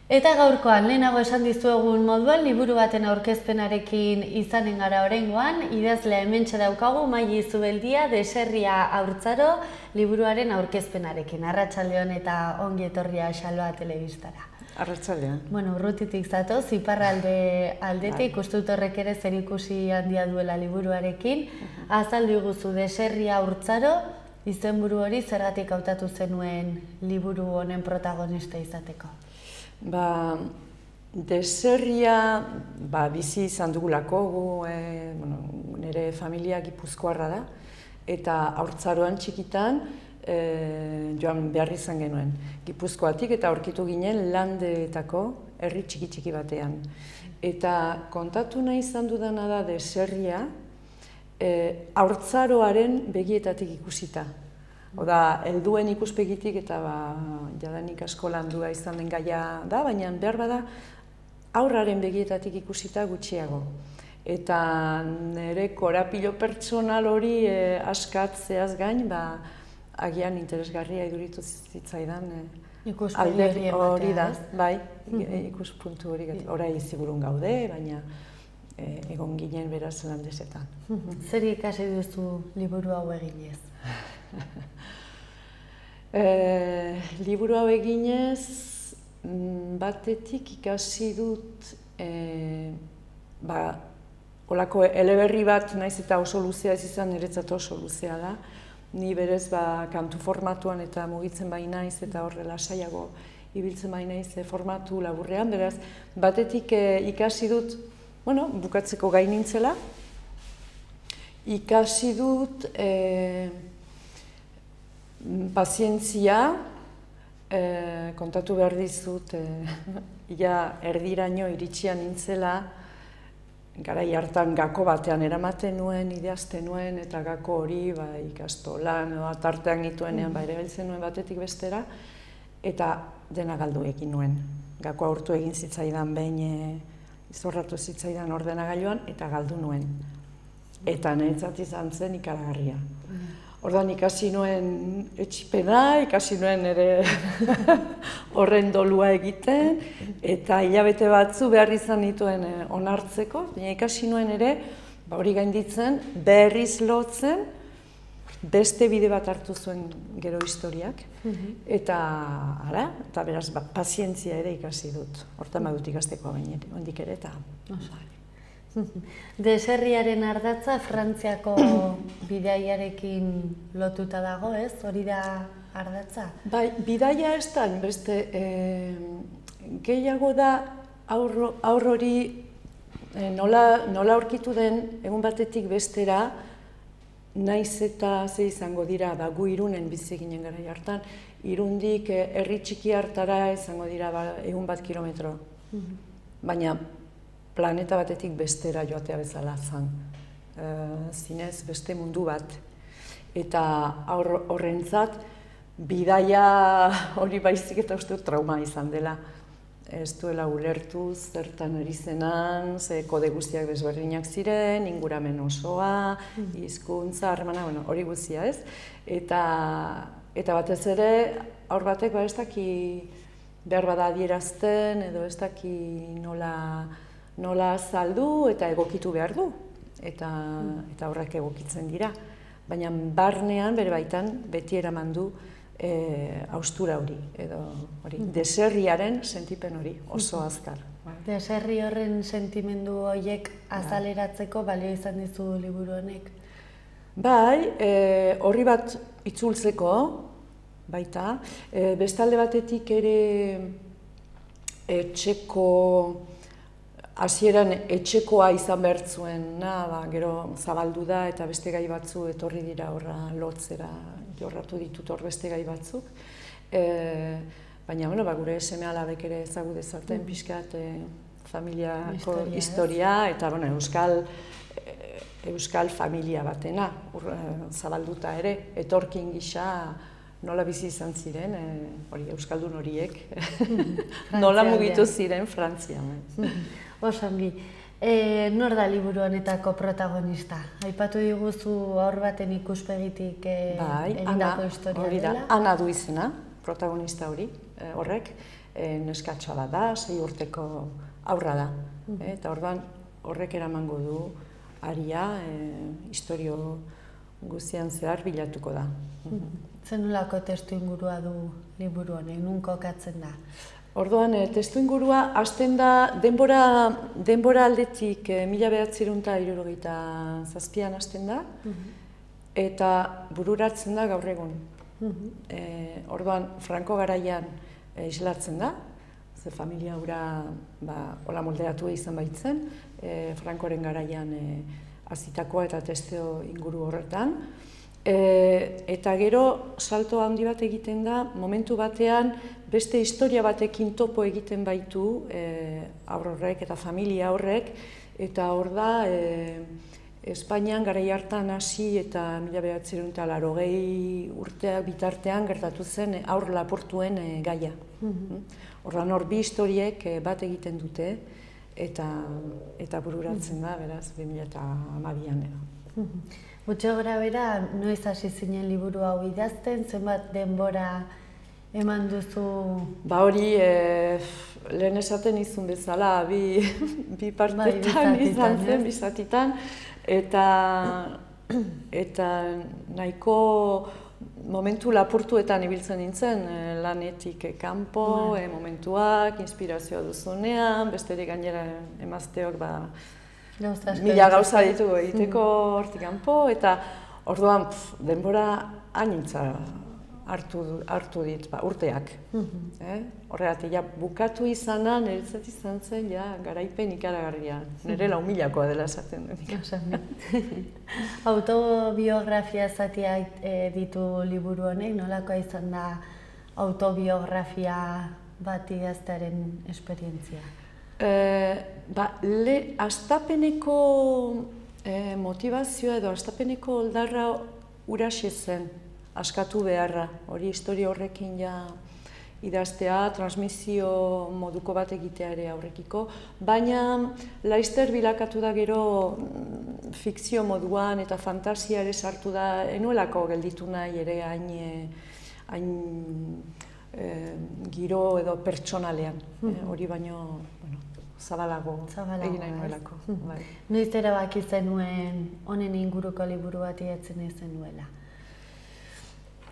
Eta gaurkoan, lehenago esan dizuegun moduan, liburu baten aurkezpenarekin izanen gara oraingoan, idazlea hementxe daukagu, Maili Zubeldia, Deserria haurtzaro, liburuaren aurkezpenarekin. Arratsaldeon eta ongi etorria Xaloa telebistara. Arratsaldeon. Bueno, urrutitik zatoz, iparralde aldetik, uste dut horrek ere zerikusi handia duela liburuarekin. Azaldu iguzu, Deserria haurtzaro, izenburu hori zergatik hautatu zenuen liburu honen protagonista izateko? Deserria bizi izan dugulako, nire familia Gipuzkoarra da, eta haurtzaroan txikitan joan behar izan genuen Gipuzkoatik, eta aurkitu ginen Landeetako herri txiki batean. Eta kontatu nahi izan dudana da Deserria haurtzaroaren begietatik ikusita. Oda, helduen ikuspegitik eta jadanik asko landua izan den gaia da, baina behar bada haurraren begietatik ikusita gutxiago. Eta nire korapilo pertsonal hori askatzeaz gain, agian interesgarria iduritu zitzaidan ikuspegi hori da, bai, ikuspuntu hori, orai zigurun gaude, baina egon ginen beraz Landesetan. Zer ikasi duzu liburu hau eginez? Liburu hau eginez, batetik ikasi dut olako eleberri bat, naiz eta oso luzea ez izan, niretzat oso luzea da. Ni berez kantu formatuan eta mugitzen bai naiz eta horre lasaiago ibiltzen bai naiz formatu laburrean, beraz batetik ikasi dut, bukatzeko gai nintzela, ikasi dut pazientzia, kontatu behar dizut, erdiraino iritsian nintzela, garai hartan gako batean eramaten nuen, idazten nuen, eta gako hori ikastolan, tartean nituenean erabiltzen nuen batetik bestera, eta dena galdu egin nuen. Gako aurtu egin zitzaidan behin, izorratu zitzaidan ordenagailuan, eta galdu nuen. Eta niretzat izan zen ikaragarria. Ordan ikasi nuen etxipena, ikasi nuen ere horren dolua egiten, eta hilabete batzu behar izan nituen onartzeko, baina ikasi nuen ere, hori gainditzen, berriz lotzen, beste bide bat hartu zuen gero historiak, eta beraz, pazientzia ere ikasi dut. Hortan badut ikasteko baina, ondik ere, eta... Deserriaren ardatza Frantziako bidaiarekin lotuta dago, ez? Hori da ardatza? Bai, bidaia ez da, beste, gehiago da aur hori nola aurkitu den egun batetik bestera, naiz eta ze izango dira, gu Irunen bizi ginen garai hartan, Irundik herri txiki hartara izango dira egun bat kilometro. Baina planeta batetik bestera joatea bezala zan. Zinez beste mundu bat. Eta horrentzat, bidaia hori baizik eta uste trauma izan dela. Ez duela ulertu zertan ari zenan, ze kode guztiak desberdinak ziren, inguramen osoa, hizkuntza, harremana, hori guztia ez. Eta batez ere, aur batek ez daki behar bada adierazten, edo ez daki nola azaldu eta egokitu behar du, eta horrek egokitzen dira. Baina barnean, bere baitan, beti eraman du haustura hori, edo deserriaren sentipen hori, oso azkar. Deserri horren sentimendu horiek azaleratzeko balio izan dizu liburu honek? Bai, horri bat itzultzeko, baita, bestalde batetik ere hasieran etxekoa izan behar zuena, gero zabaldu da eta beste gai batzu etorri dira horra lotzera, jorratu ditut hor beste gai batzuk. Baina, gure seme-alabek ere ezagu dezaten pixkat familiako historia, eta euskal familia batena, zabalduta ere, etorkin gisa nola bizi izan ziren, euskaldun horiek, nola mugitu ziren Frantzian. Osongi, nor da liburu honetako protagonista? Aipatu diguzu haur baten ikuspegitik egindako historia dela? Ana du izena, protagonista hori, horrek. neskatxa bat da, 6 urteko aurra da. Eta orduan horrek eramango du aria, istorio guztian zehar bilatuko da. Zer nolako testu ingurua du liburu honek, nun kokatzen da? Orduan, testu ingurua hasten da denbora aldetik 1977an hasten da, eta bururatzen da gaur egun. Orduan, Franco garaian islatzen da, ze familia hura hola moldeatu izan baitzen, Francoren garaian hasitakoa eta testu inguru horretan. Eta gero salto handi bat egiten da, momentu batean beste historia batekin topo egiten baitu haur horrek eta familia horrek, eta hor da Espainian garai hartan hasi eta 1980 urteak bitartean gertatu zen haur lapurtuen gaia. Orduan hor bi historiek bat egiten dute eta bururatzen da, beraz, 2012an edo. Gutxi gorabehera, noiz hasi zinen liburu hau idazten, zenbat denbora eman duzu? Hori, lehen esaten izun bezala, bi partetan izan zen, bi zatitan, eta nahiko momentu lapurtuetan ibiltzen nintzen, lanetik kanpo, momentuak, inspirazioa duzunean, besterik gainera emazteok mila gauza ditugu egiteko hortik kanpo, eta orduan denbora anintza hartu dit, urteak. Horregatik, bukatu izana, niretzat izan zen, garaipen ikaragarria. Nire 4.000koa dela esaten duen. Autobiografia zatiak ditu liburu honek, nolakoa izan da autobiografia bat idaztearen esperientzia? Hastapeneko motivazioa edo hastapeneko oldarra huraxe zen, askatu beharra. Hori historia horrekin idaztea, transmisio moduko bat egitea ere aurrekiko, baina laster bilakatu da gero fikzio moduan eta fantasia ere sartu da, enuelako gelditu nahi ere hain giro edo pertsonalean, hori baino zabalago egin nahi nuelako. Noiz erabaki zenuen honen inguruko liburu bat idatzen ez nuela?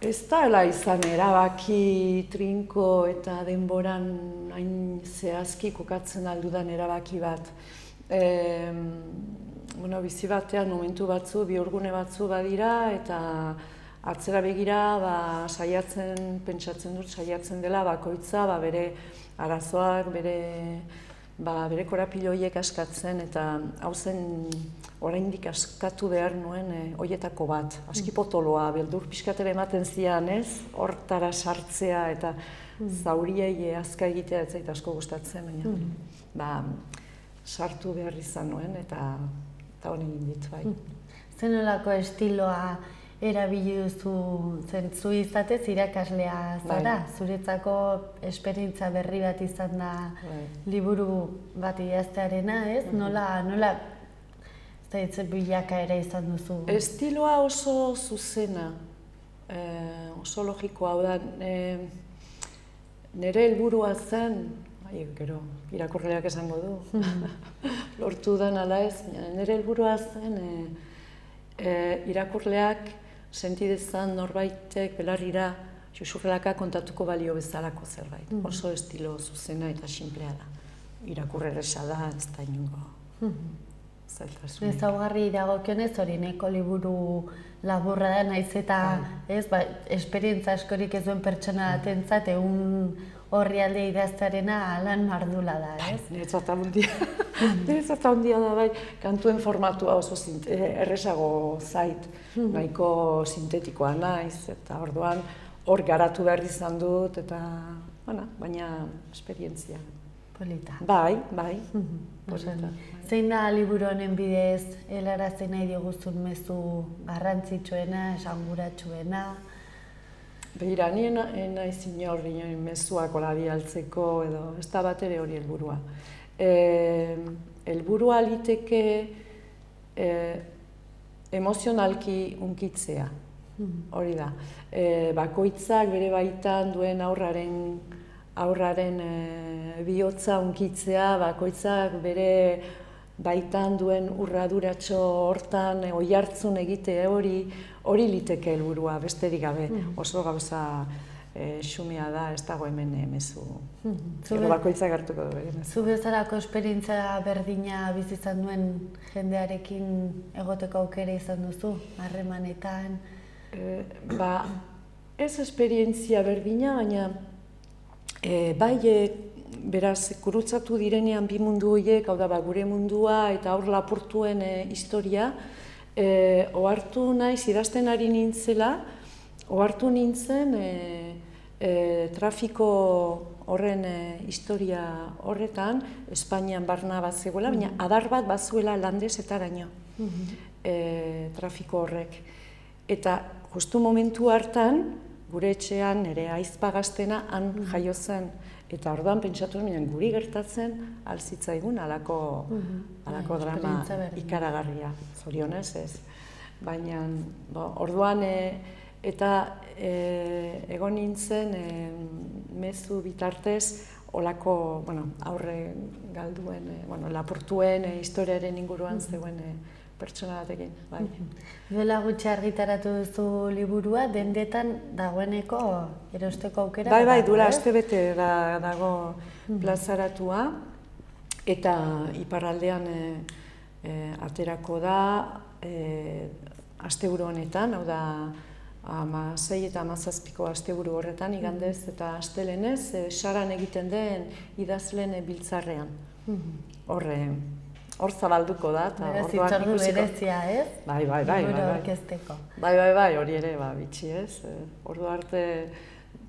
Ez da izan erabaki trinko eta denboran hain zehazki kokatzen aldudan erabaki bat. Bizi batean momentu batzu, bihurgune batzu badira eta atzera begira pentsatzen dela bakoitza bere arazoak, bere korapiloiek askatzen, eta hau zen oraindik askatu behar nuen horietako bat. Aski potoloa, beldur pixkatera ematen zian, ez? Hortara sartzea eta zauriei azka egitea ez zait asko gustatzen, baina sartu behar izan nuen eta hori egin dit, bai. Zer nolako estiloa erabili duzu, zu izatez irakaslea zara, zuretzako esperientzia berri bat izan da liburu bat idaztearena, ez? Nola bilakaera izan duzu? Estiloa oso zuzena, oso logikoa, hau da, nire helburua zen, gero, irakurleak esango du, lortu den ala ez, nire helburua zen irakurleak sentidezan norbaitek belarrira xuxurrelaka kontatuko balio bezalako zerbait. Oso estilo zuzena eta sinplea da. Irakurre erresa da, ez da inongo zailtasunik. Ezaugarri dagokionez hori nahiko liburu laburra da, naiz eta esperientza askorik ez duen pertsona batentzat horri alde idaztearena lan mardula da, ez? Niretzat handia da, bai, kantuen formatua oso erresago zait, nahiko sintetikoa naiz, eta orduan hor garatu behar izan dut, eta baina esperientzia. Polita. Bai. Zein da liburu honen bidez helarazi nahi dioguzun mezu garrantzitsuena, esanguratsuena? Begira, nien naiz inor mezuak hola bialtzeko edo, ez da bat ere hori helburua. Helburua liteke emozionalki hunkitzea, hori da. Bakoitzak bere baitan duen haurraren aurraren bihotza hunkitzea, bakoitzak bere baitan duen urraduratxo hortan, oihartzun egite hori liteke helburua, besterik gabe, oso gauza xumea da, ez dago hemen mezu. Gero bakoitzak hartuko du bere mezu. Zu bezalako esperientzia berdina bizi izan duen jendearekin egoteko aukera izan duzu, harremanetan? Ez esperientzia berdina, baina bai, beraz, gurutzatu direnean bi mundu horiek, hau da, gure mundua eta hor lapurtuen historia, ohartu naiz, idazten ari nintzela, ohartu nintzen trafiko horren historia horretan, Espainian barna bat zegoela, baina adar bat bazuela Landesetaraino trafiko horrek. Eta justu momentu hartan, gure etxean nire aizpa gaztena han jaio zen. Eta orduan pentsatu nuen guri gertatzen alzitzaigun alako drama ikaragarria, zorionez ez. Baina orduan eta egon nintzen mezu bitartez olako aurre galduen, lapurtuen historiaren inguruan zegoen pertsona batekin. Duela gutxi argitaratu duzu liburua, dendetan dagoeneko erosteko aukera? Bai, duela astebete dago plazaratua, eta iparraldean aterako da asteburu honetan, hau da 6 eta 17ko asteburu horretan, igandez eta astelenez, saran egiten den idazleen biltzarrean. Hor zabalduko da, eta orduan ikusiko. Berezia, ez? Bai. Liburu aurkezteko. Bai, hori ere, bitxi ez. Ordu arte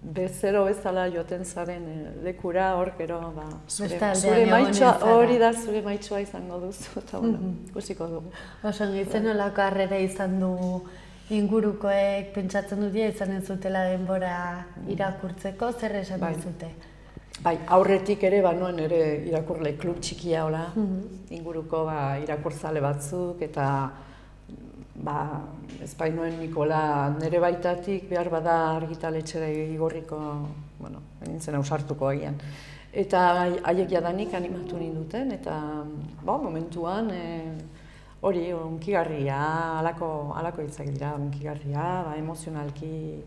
bezero bezala joten zaren lekura, hor gero, zure maitxoa, hori da zure maitxoa izango duzu, eta ikusiko dugu. Oso, zen olako harrera izan du ingurukoek pentsatzen dut izan ez zutela denbora irakurtzeko, zer esan dizute? Bai, aurretik ere, nuen ere irakurle klub txikia hola, inguruko irakurtzale batzuk, eta ez bainuen Nikola nire baitatik behar bada argitaletxera igorriko, nintzen ausartuko agian. Eta haiek jadanik animatu ninduten, eta momentuan hori hunkigarria, halako hitzak dira hunkigarria, emozionalki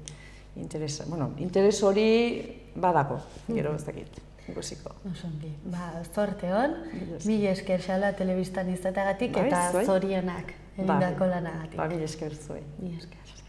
interes hori badago, gero ez dakit, ikusiko. Osongi, zorte hon, mila esker xala telebistan izatagatik eta zorionak egindako lanagatik. Mila esker zuei. Mila esker.